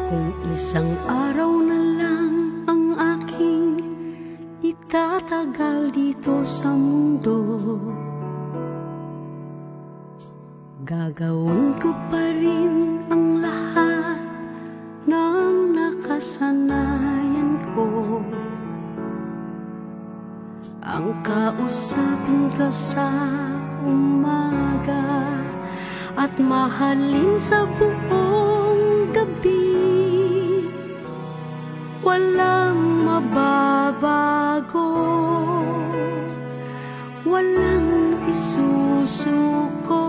Kung isang araw na lang ang aking itatagal dito sa mundo, gagawin ko pa rin ang lahat ng nakasanayan ko. Ang kausapin ka sa umaga at mahalin sa buong gabi. Walang mababago, walang isusuko.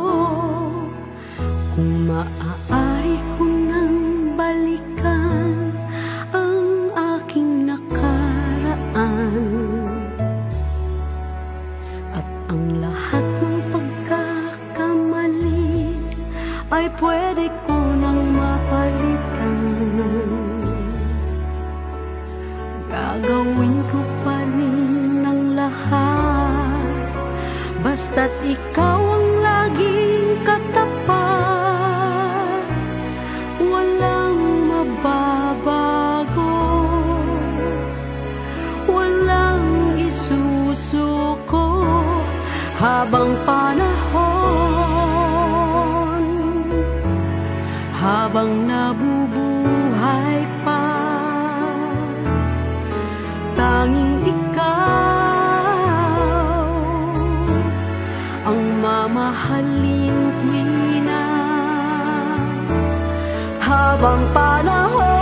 Kung maaari ko nang balikan ang aking nakaraan, at ang lahat ng pagkakamali ay pwede ko nang mapalitan, gagawin ko pa rin ang lahat, basta't ikaw ang laging katapat. Walang mababago, walang isusuko habang panahon, habang nabubuhay pa. Tanging ikaw ang mamahalin ko na habang panahon,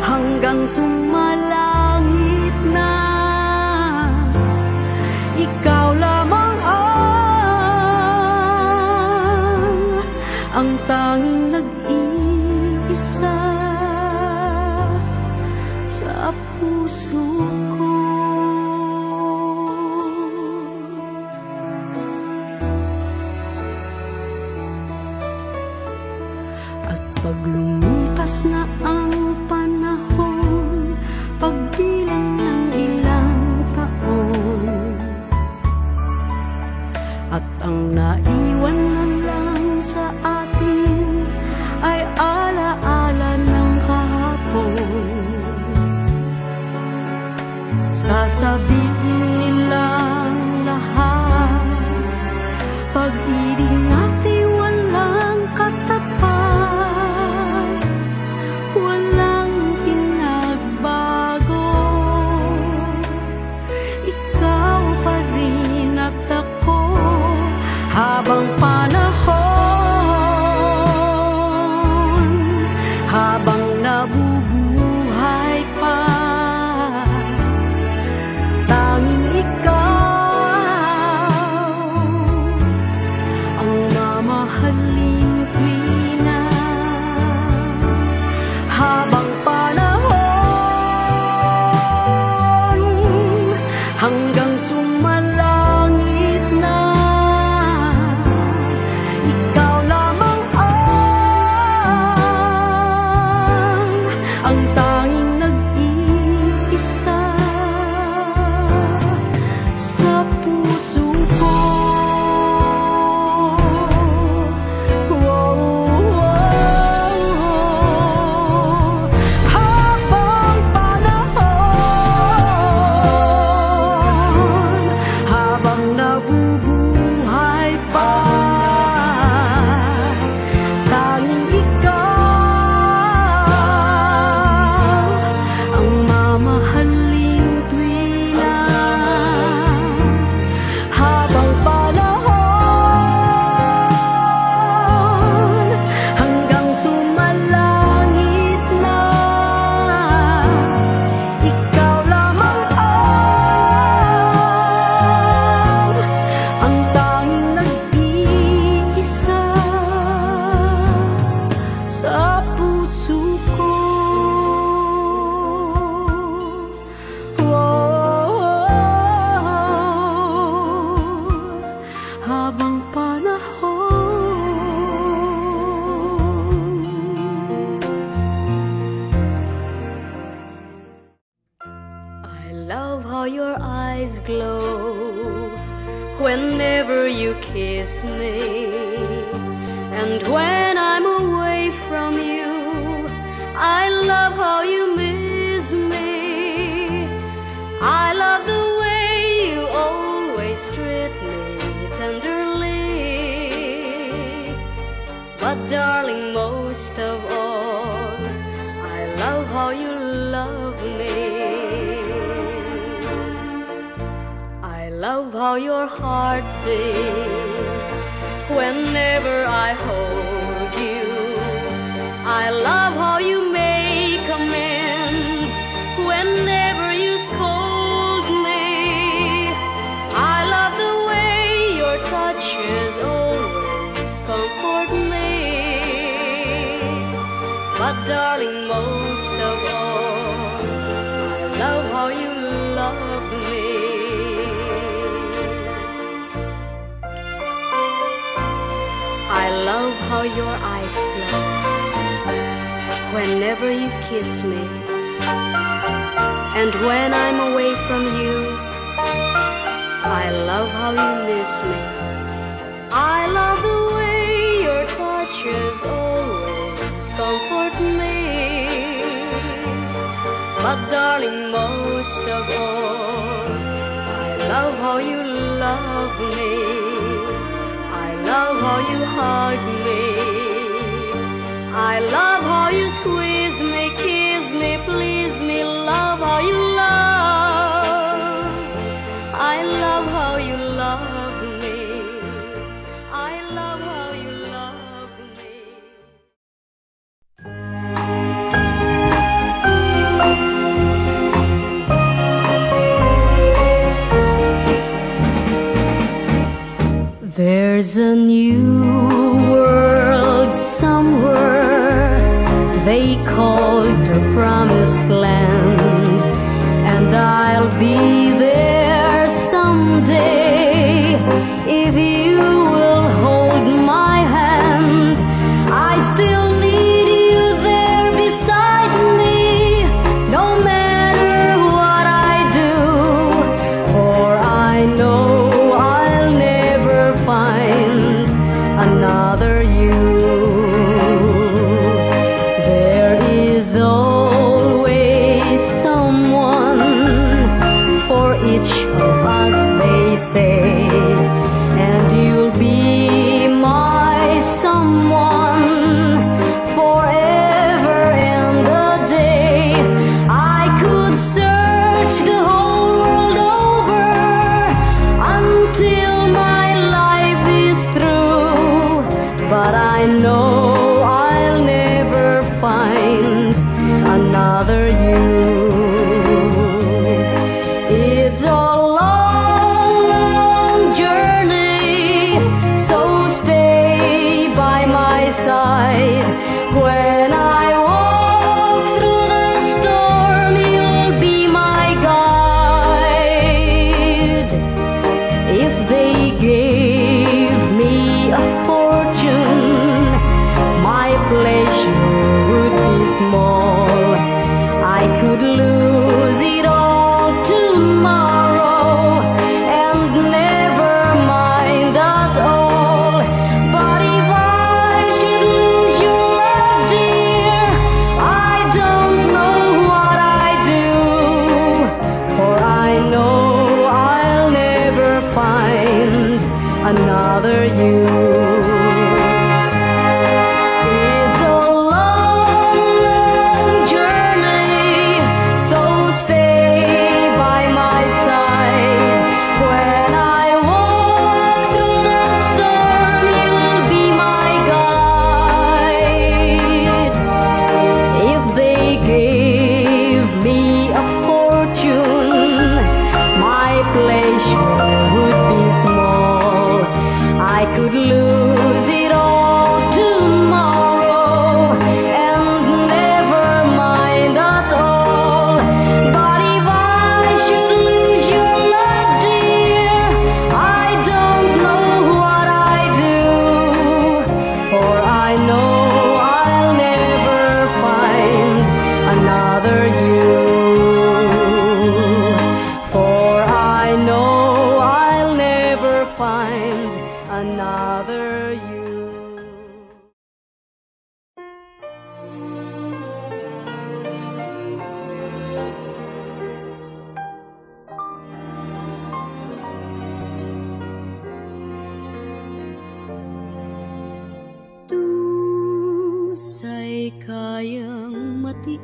hanggang sumalangit na. Ikaw lamang ang tanging nag-iisa sa puso ko. At pag lumipas na ang panahon, pagbilang ng ilang taon, at ang naiwan na lang sa atin ay alaala ng kahapon, sasabihin nilang lahat, pag-ibig natin walang katapat, walang pinagbago. Ikaw pa rin at ako habang panahon, habang nabubuhay pa. Tanging ikaw ang mamahalin ko na habang panahon, hanggang sumalangit na. Ikaw lamang ang tanging nag-iisa sa puso ko. Habang panahon, habang nabubuhay pa, tanging ikaw ang mamahalin tuwi na habang panahon, hanggang sumalangit na. Ikaw lamang ang tanging nag-iisa sa puso ko. Habang panahon, I love how your eyes glow whenever you kiss me, and when I'm away from you. I love how you miss me. I love the way you always treat me tenderly. But darling, most of all, I love how you love me. I love how your heart beats whenever I hold you. I love how you make amends whenever you scold me. I love the way your touches always comfort me. But darling, most of all, I love how you love me. I love how your eyes glow whenever you kiss me. And when I'm away from you, I love how you miss me. I love the way your touches always comfort me. But darling, most of all, I love how you love me. I love how you hug me. I love how you squeeze me, kiss me, please me. Love how you love. I love how you love me. I love how you love me. There's a new world somewhere they call the promised land, and I'll be there someday if you will hold my hand. I still need you there beside me, no matter what I do, for I know I'll never find another you. There is always someone for each of us, they say, and you'll be my someone forever and a day. I could search the whole world over until my life is through, but I know I'll never find another you. It's a long, long journey, so stay by my side. When I walk through the storm, you'll be my guide. If they gave me a fortune, my pleasure would be small. I could lose it all tomorrow and never mind at all. But if I should lose your love, dear, I don't know what I'd do, for I know I'll never find another you. It's a long, long journey, so stay by my side. When I walk through the storm, you'll be my guide. If they gave me a fortune, my pleasure would be small. I could lose it all tomorrow and never mind at all. But if I should lose your love, dear, I don't know what I'd do, for I know I'll never find another you. For I know I'll never find another you. pusa'y kayang matiis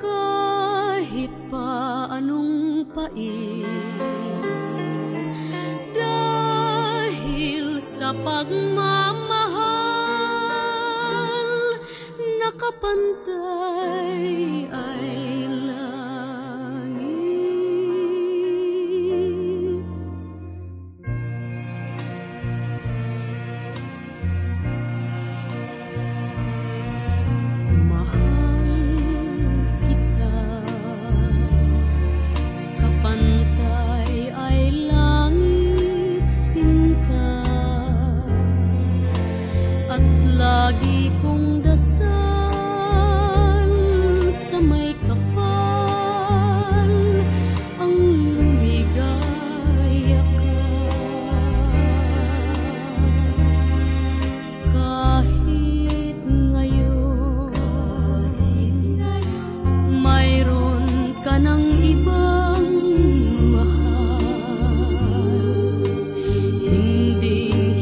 kahit pa anong pait, dahil sa pagmamahal nakapantay ay lagi kong dasal sa may kapal ang lumigaya ka. Kahit ngayon mayroon ka ng ibang mahal,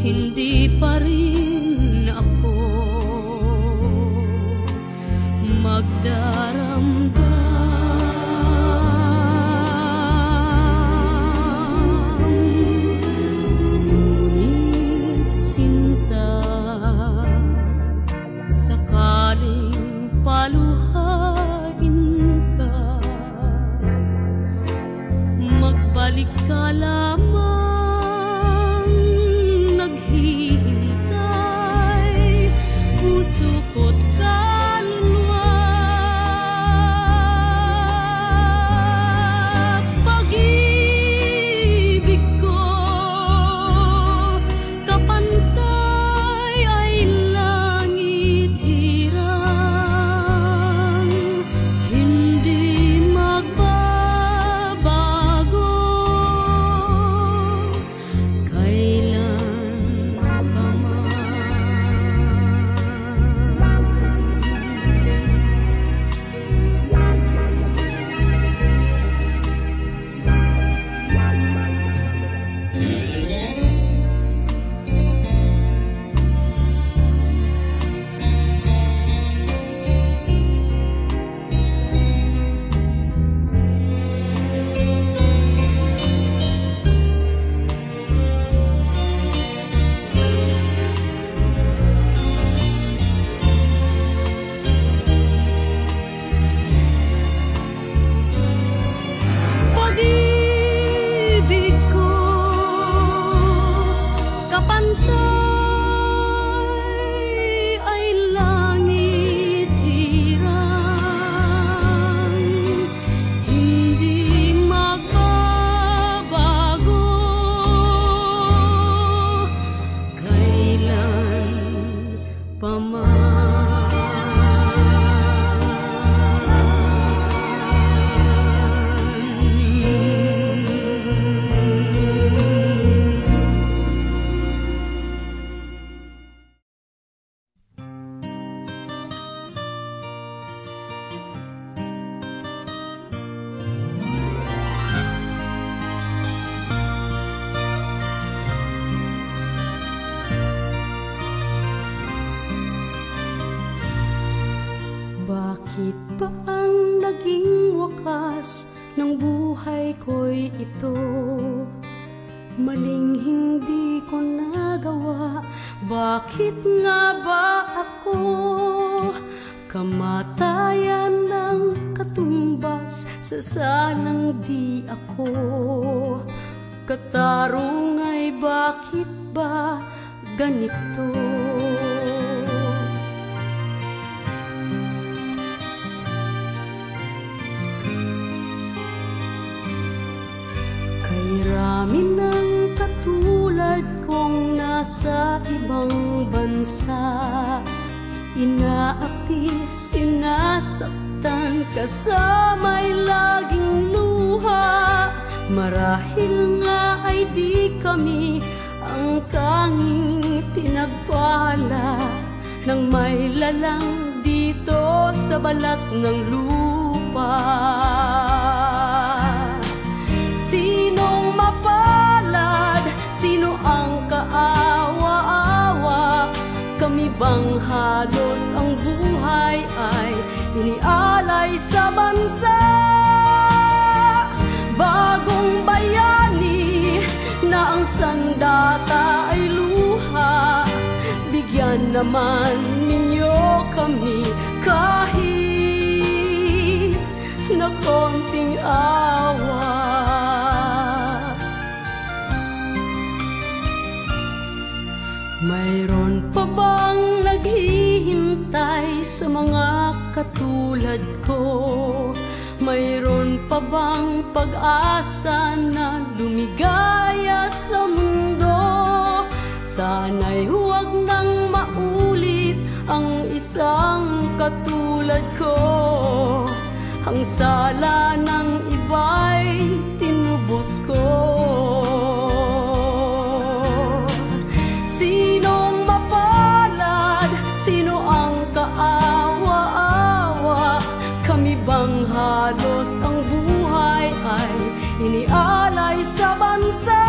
hindi pa rin magdaramdam. Ngunit sinta, sakaling paluhain ka, magbalik ka lamang, naghihintay, puso ko't bakit ba ang naging wakas ng buhay ko'y ito? Maling hindi ko nagawa, bakit nga ba ako? Kamatayan ng katumbas sa salang di ako. Katarong ay bakit ba ganito? Marami ng katulad kong nasa ibang bansa, inaapi, sinasaktan, kasama'y laging luha. Marahil nga ay di kami ang tanging pinagpala ng may lalang dito sa balat ng lupa. Sinong mapalad? Sino ang kaawa-awa? Kami ba halos ang buhay ay inialay sa bansa. Bagong bayani na ang sandata ay luha, bigyan naman ninyo kami kahit na konting awa. Mayroon pa bang naghihintay sa mga katulad ko? Mayroon pa bang pag-asa na lumigaya sa mundo? Sana'y huwag nang maulit ang isang katulad ko. Ang sala ng iba'y tinubos ko. Sinong mapalad? Sino ang kaawa-awa? Kami bang halos ang buhay ay inialay sa bansa?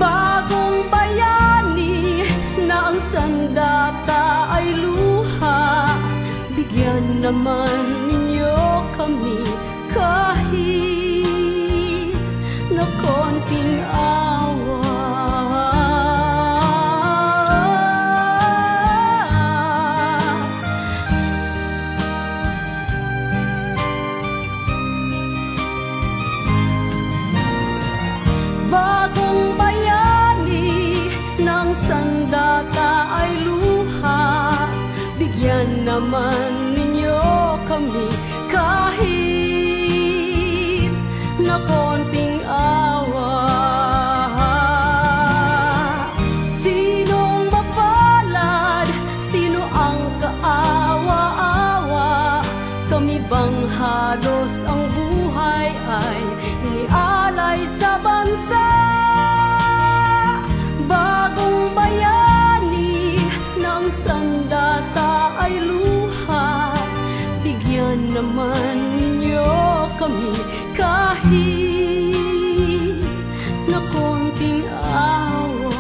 Bagong bayani na ang sandata ay luha, bigyan naman ninyo kami kahit na konting awa. Bagong bayani ng sandata ay luha, bigyan naman ninyo kami kahit na konting awa. Sinong mapalad? Sino ang kaawa-awa? Kami bang halos ang buhay ay inialay sa bansa? Bagong bayani ng sandata ay luha, bigyan naman ninyo kami kahit na konting awa.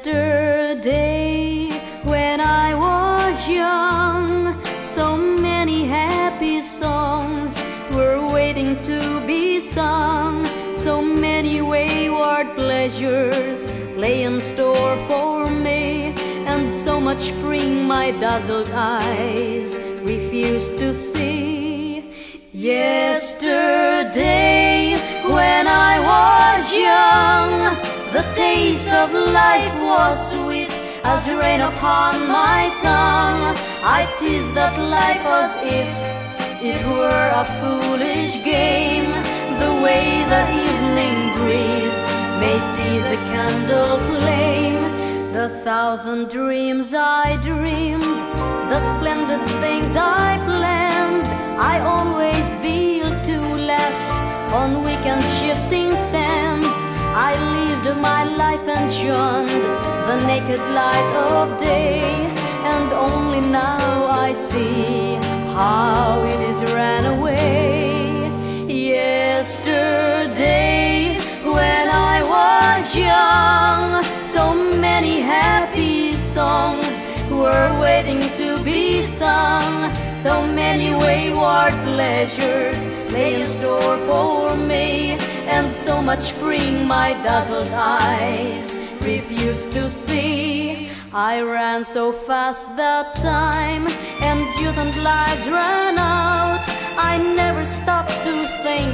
Yesterday, when I was young, so many happy songs were waiting to be sung. So many wayward pleasures lay in store for me, and so much spring my dazzled eyes refused to see. Yesterday, when I was young, the taste of life was sweet as rain upon my tongue. I teased that life as if it were a foolish game, the way the evening breeze may tease a candle flame. The thousand dreams I dreamed, the splendid things I planned, I always built to last on weak and shifting sands. I lived my life and shunned the naked light of day, and only now I see how it is ran away. Yesterday, when I was young, so many happy songs were waiting to be sung. So many wayward pleasures lay in store for me, and so much spring my dazzled eyes refused to see. I ran so fast that time, and youth and lives ran out. I never stopped to think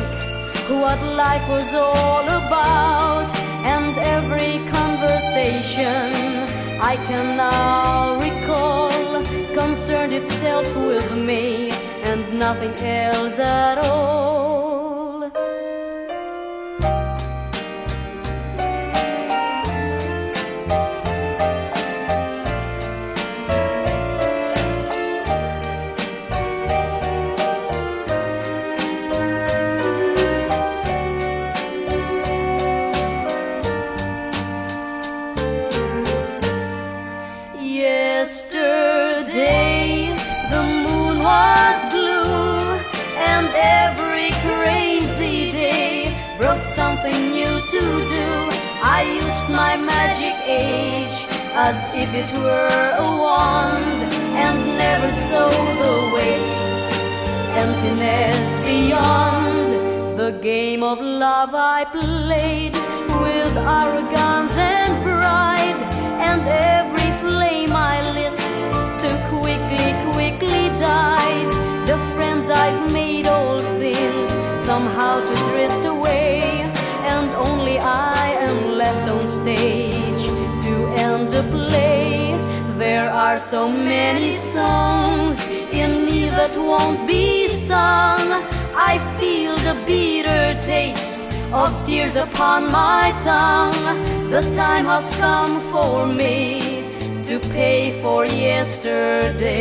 what life was all about, and every conversation I can now recall concerned itself with me and nothing else at all. as if it were a wand, and never saw the waste, emptiness beyond. The game of love I played with arrogance and pride, and every flame I lit too quickly died. The friends I've made all seems somehow to drift away, and only I am left on stage to end the play. There are so many songs in me that won't be sung. I feel the bitter taste of tears upon my tongue. The time has come for me to pay for yesterday,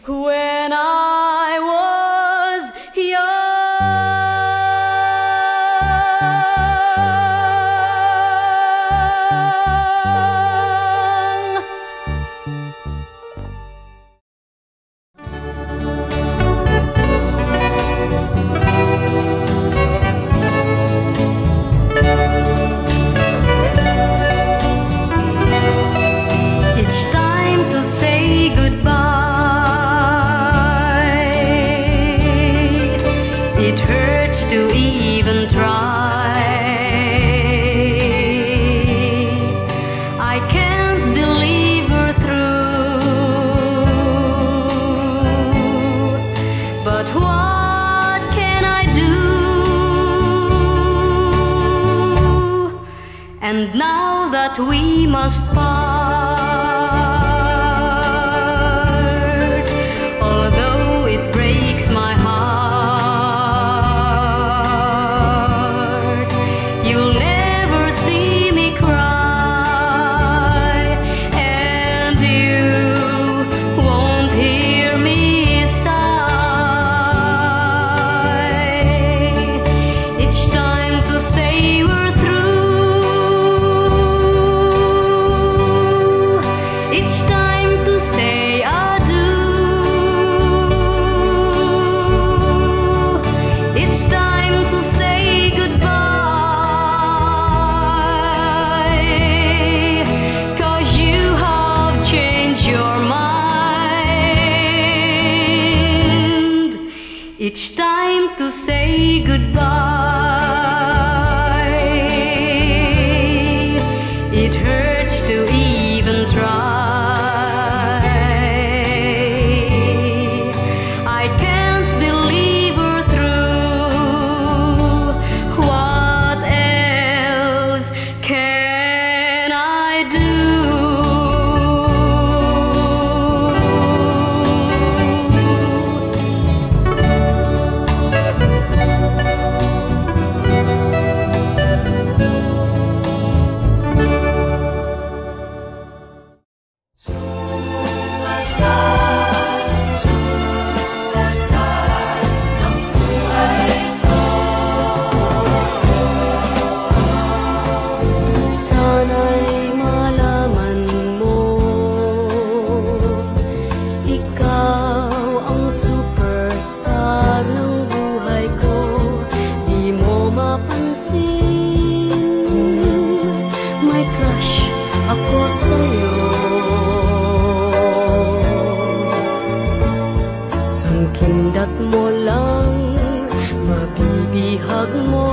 when I was young. It's time to say goodbye. It hurts to even try. I can't believe we're through, but what can I do? And now that we must part, although it breaks my heart, you'll never see me cry, and you won't hear me sigh. It's time to say we're through. It's time to say adieu. It's time to say goodbye, 'cause you have changed your mind. It's time to say goodbye. It hurts to even try. I can't believe we're through. What else can I do? Kindat mo lang, mabibihag mo